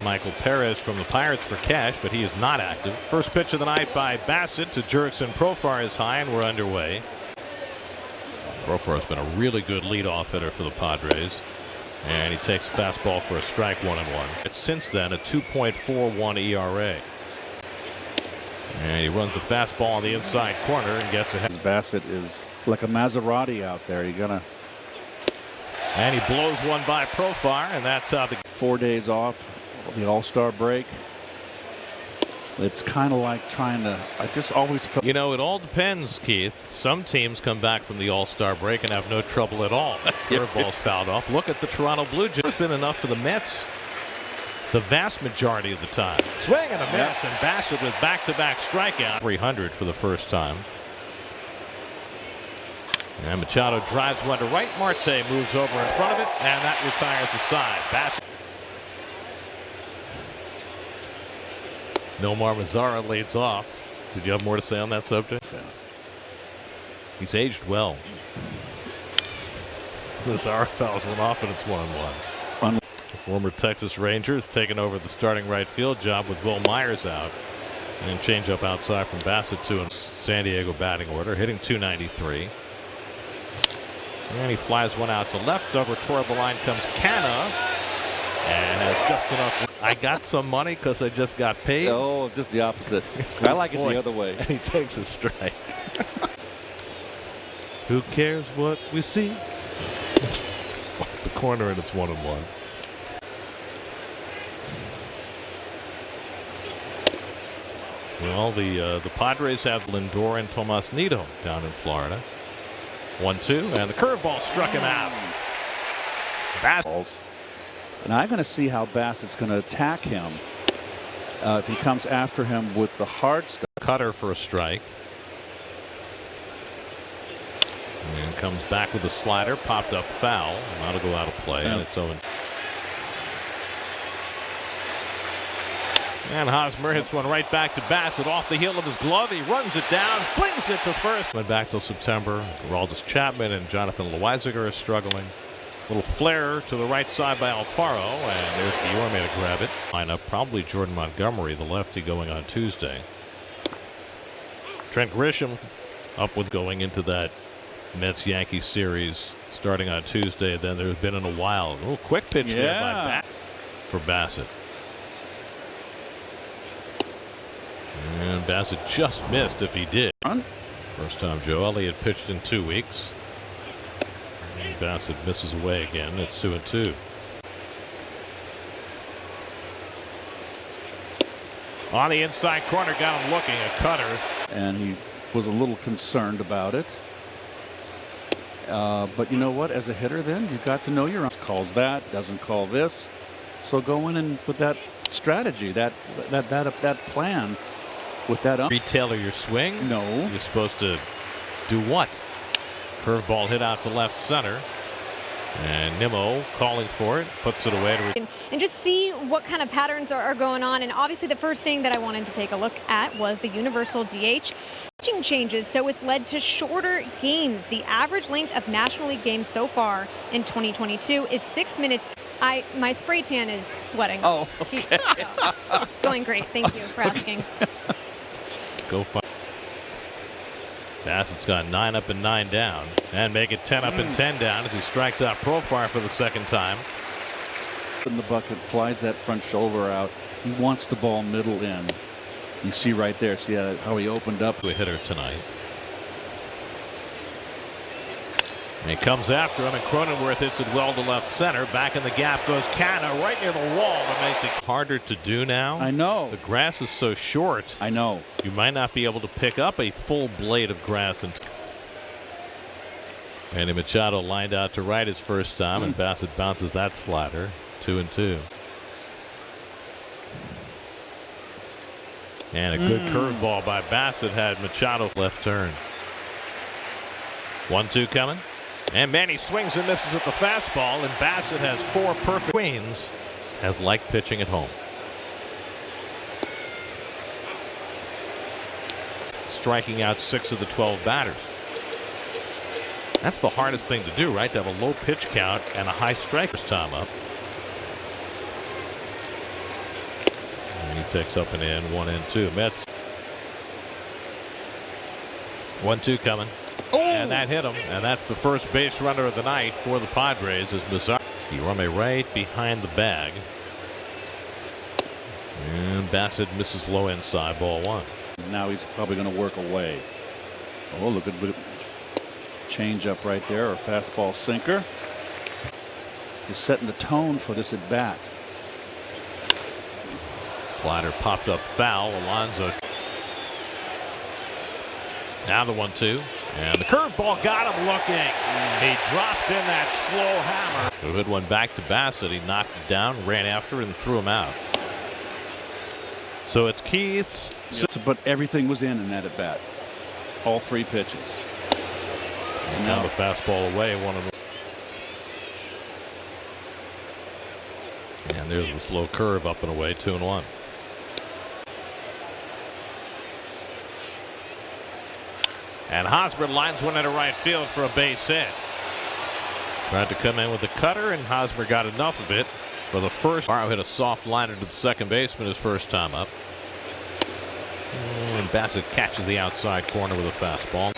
Michael Perez from the Pirates for cash, but he is not active. First pitch of the night by Bassitt to Jurickson. Profar is high, and we're underway. Profar has been a really good leadoff hitter for the Padres, and he takes a fastball for a strike, 1-1. It's since then a 2.41 ERA. And he runs the fastball on the inside corner and gets ahead. Bassitt is like a Maserati out there. You're gonna. And he blows one by Profar, and that's how the 4 days off the All-Star break. It's kind of like trying to. I just always felt. You know, it all depends, Keith. Some teams come back from the All-Star break and have no trouble at all. Curveball's fouled off. Look at the Toronto Blue Jays. It's been enough for the Mets the vast majority of the time. Swing and a miss, and Bassitt with back-to-back strikeout. 300 for the first time. And Machado drives one to right. Marte moves over in front of it, and that retires the side. Bassitt. Nomar Mazara leads off. Did you have more to say on that subject? He's aged well. Mazara fouls one off, and it's 1-1. The former Texas Ranger has taken over the starting right field job with Will Myers out. And changeup outside from Bassitt to in San Diego batting order, hitting .293. And he flies one out to left. Over toward the line comes Canna. And has just enough. I got some money because I just got paid. Oh, just the opposite. I like it the other way. And he takes a strike. Who cares what we see? Off the corner, and it's 1-1. Well, the Padres have Lindor and Tomas Nido down in Florida. 1-2, and the curveball struck him out. Bassitt. And I'm going to see how Bassitt's going to attack him if he comes after him with the hard stuff. Cutter for a strike. And comes back with a slider, popped up foul. That'll go out of play, and it's 0. And Hosmer hits one right back to Bassitt off the heel of his glove. He runs it down, flings it to first. Went back till September. Aroldis Chapman and Jonathan Loizaga are struggling. Little flare to the right side by Alfaro, and there's Diorme to grab it. Lineup probably Jordan Montgomery, the lefty, going on Tuesday. Trent Grisham up with going into that Mets-Yankees series starting on Tuesday. Then there's been in a while. A little quick pitch there by for Bassitt. And Bassitt just missed if he did. First time Joe Elliott pitched in 2 weeks. And Bassitt misses away again. It's 2-2. On the inside corner, got him looking, a cutter. And he was a little concerned about it. But you know what? As a hitter, then you've got to know your calls that, doesn't call this. So go in and put that strategy, that plan with that. Retailer your swing? No. You're supposed to do what? Curveball hit out to left center. And Nimmo calling for it, puts it away to and just see what kind of patterns are going on. And obviously the first thing that I wanted to take a look at was the universal DH pitching changes. So it's led to shorter games. The average length of National League games so far in 2022 is 6 minutes. My spray tan is sweating. Oh, okay. It's going great. Thank you for asking. Go find. Bassitt's got 9 up and 9 down, and make it 10 up and 10 down as he strikes out Profar for the second time. In the bucket, flies that front shoulder out. He wants the ball middle in. You see right there. See how he opened up to a hitter tonight. And he comes after him, and Cronenworth hits it well to left center. Back in the gap goes Canna right near the wall to make it harder to do now. I know. The grass is so short. I know. You might not be able to pick up a full blade of grass. Manny Machado lined out to right his first time, and Bassitt bounces that slider. 2-2. And a good curveball by Bassitt had Machado left turn. 1-2 coming. And Manny swings and misses at the fastball, and Bassitt has 4 perfect. Queens has liked pitching at home. Striking out 6 of the 12 batters. That's the hardest thing to do, right? To have a low pitch count and a high strike. First time up. takes up and in, 1-2. Mets. 1-2 coming. Oh. And that hit him. And that's the first base runner of the night for the Padres as Mazzara. He run right behind the bag. And Bassitt misses low inside, ball 1. Now he's probably going to work away. Oh, look at the change up right there, or fastball sinker. He's setting the tone for this at bat. Slider popped up foul. Alonso. Now the 1-2. And the curveball got him looking. He dropped in that slow hammer. The good one back to Bassitt. He knocked it down, ran after it, and threw him out. So it's Keith's. But everything was in that at bat. All 3 pitches. And now the fastball away. One of them. And there's the slow curve up and away. 2-1. And Hosmer lines one into right field for a base hit. Tried to come in with a cutter, and Hosmer got enough of it for the first. Morrow hit a soft liner to the second baseman his first time up. And Bassitt catches the outside corner with a fastball.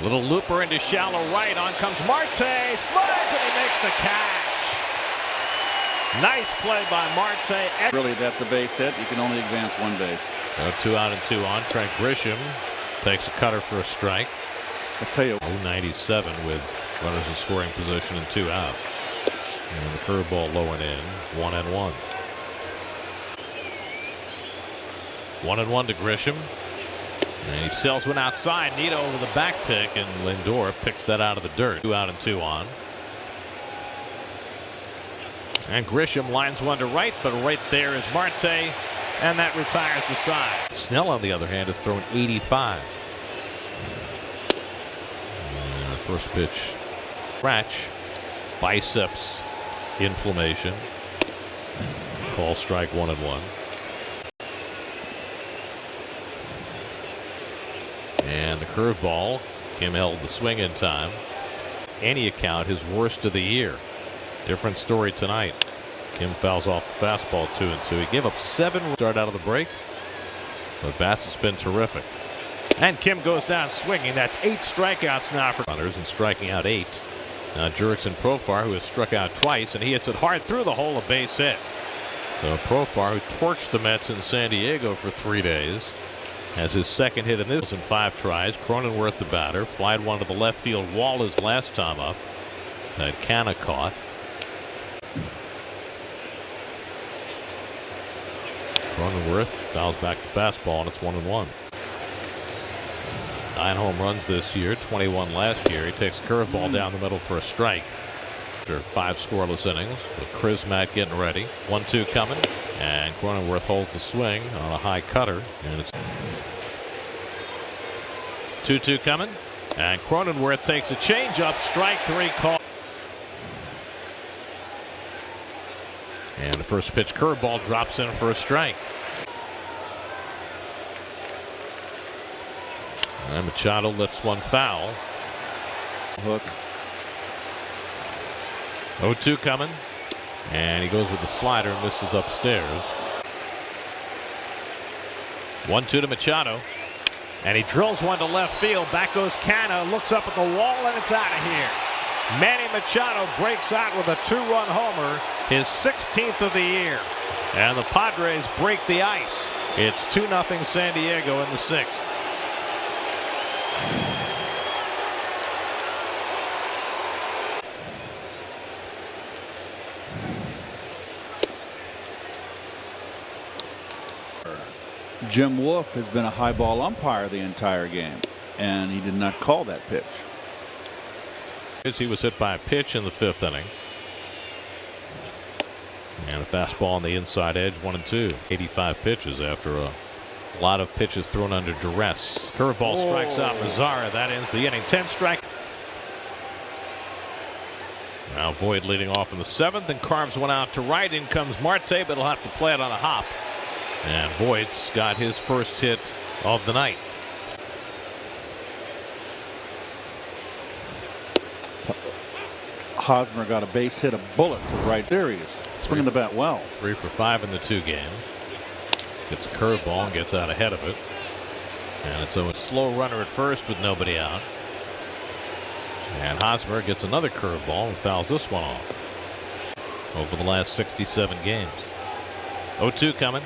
Little looper into shallow right. On comes Marte. Slides, and he makes the catch. Nice play by Marte. Really, that's a base hit. You can only advance 1 base. 2 out and 2 on. Trent Grisham takes a cutter for a strike. I tell you, 097 with runners in scoring position and 2 out. And the curveball low and in. 1-1. 1-1 to Grisham. And he sells one outside. Nito over the back pick, and Lindor picks that out of the dirt. 2 out and 2 on. And Grisham lines one to right, but right there is Marte, and that retires the side. Snell, on the other hand, has thrown 85. And first pitch, scratch, biceps inflammation. Call strike, 1-1. And the curveball, Kim held the swing in time. Any account, his worst of the year. Different story tonight. Kim fouls off the fastball 2-2. He gave up 7 start out of the break, but Bassitt's been terrific. And Kim goes down swinging. That's 8 strikeouts now for runners, and striking out 8. Now Jurickson Profar, who has struck out twice, and he hits it hard through the hole, a base hit. So Profar, who torched the Mets in San Diego for 3 days, has his second hit in this in 5 tries. Cronenworth the batter. Flied one to the left field wall his last time up. That Canna caught. Cronenworth fouls back the fastball, and it's 1-1. 9 home runs this year, 21 last year. He takes curveball down the middle for a strike. After 5 scoreless innings, with Krismat getting ready. 1-2 coming, and Cronenworth holds the swing on a high cutter, and it's 2-2 coming, and Cronenworth takes a changeup. Strike 3 call. And the first pitch curveball drops in for a strike. And Machado lifts one foul. Hook. 0-2 coming. And he goes with the slider and misses upstairs. 1-2 to Machado. And he drills one to left field. Back goes Canna. Looks up at the wall, and it's out of here. Manny Machado breaks out with a 2-run homer, his 16th of the year. And the Padres break the ice. It's 2-0 San Diego in the 6th. Jim Wolf has been a high ball umpire the entire game, and he did not call that pitch. He was hit by a pitch in the 5th inning. And a fastball on the inside edge, 1-2. 85 pitches after a lot of pitches thrown under duress. Curveball strikes out Mazzara. That ends the inning. 10 strike. Now Voit leading off in the 7th and carves one out to right. In comes Marte, but he'll have to play it on a hop. And Voigt's got his first hit of the night. Hosmer got a base hit, a bullet to right series. Swinging the bat well. 3 for 5 in the 2 games. Gets a curveball and gets out ahead of it. And it's a slow runner at first with nobody out. And Hosmer gets another curveball and fouls this one off. Over the last 67 games. 0-2 coming.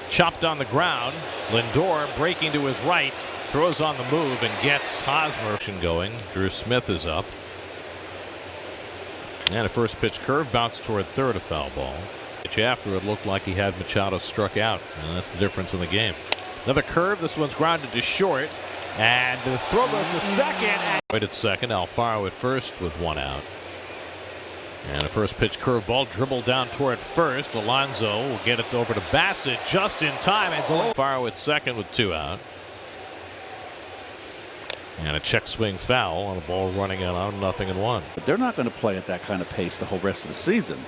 Chopped on the ground. Lindor breaking to his right. Throws on the move and gets Hosmer going. Drew Smith is up. And a first pitch curve bounced toward third, a foul ball. Pitch after it looked like he had Machado struck out. And that's the difference in the game. Another curve. This one's grounded to short. And the throw goes to second. Right at second. Alfaro at first with 1 out. And a first pitch curveball dribbled down toward first. Alonso will get it over to Bassitt just in time. And Alfaro at second with 2 out. And a check swing foul on a ball running on 0-1. But they're not going to play at that kind of pace the whole rest of the season.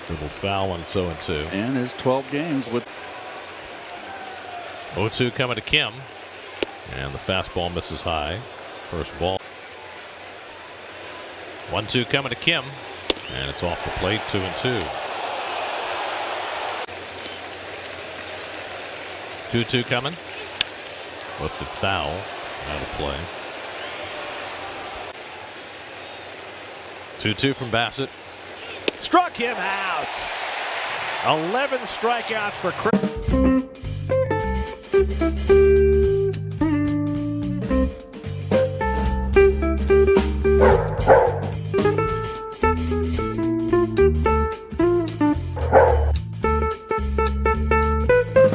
Dribble foul on 0-2. And there's 12 games with 0-2 coming to Kim. And the fastball misses high. First ball. 1-2 coming to Kim. And it's off the plate. 2-2. 2-2 coming. Lifted foul. Out of play. 2-2 from Bassitt. Struck him out. 11 strikeouts for Chris.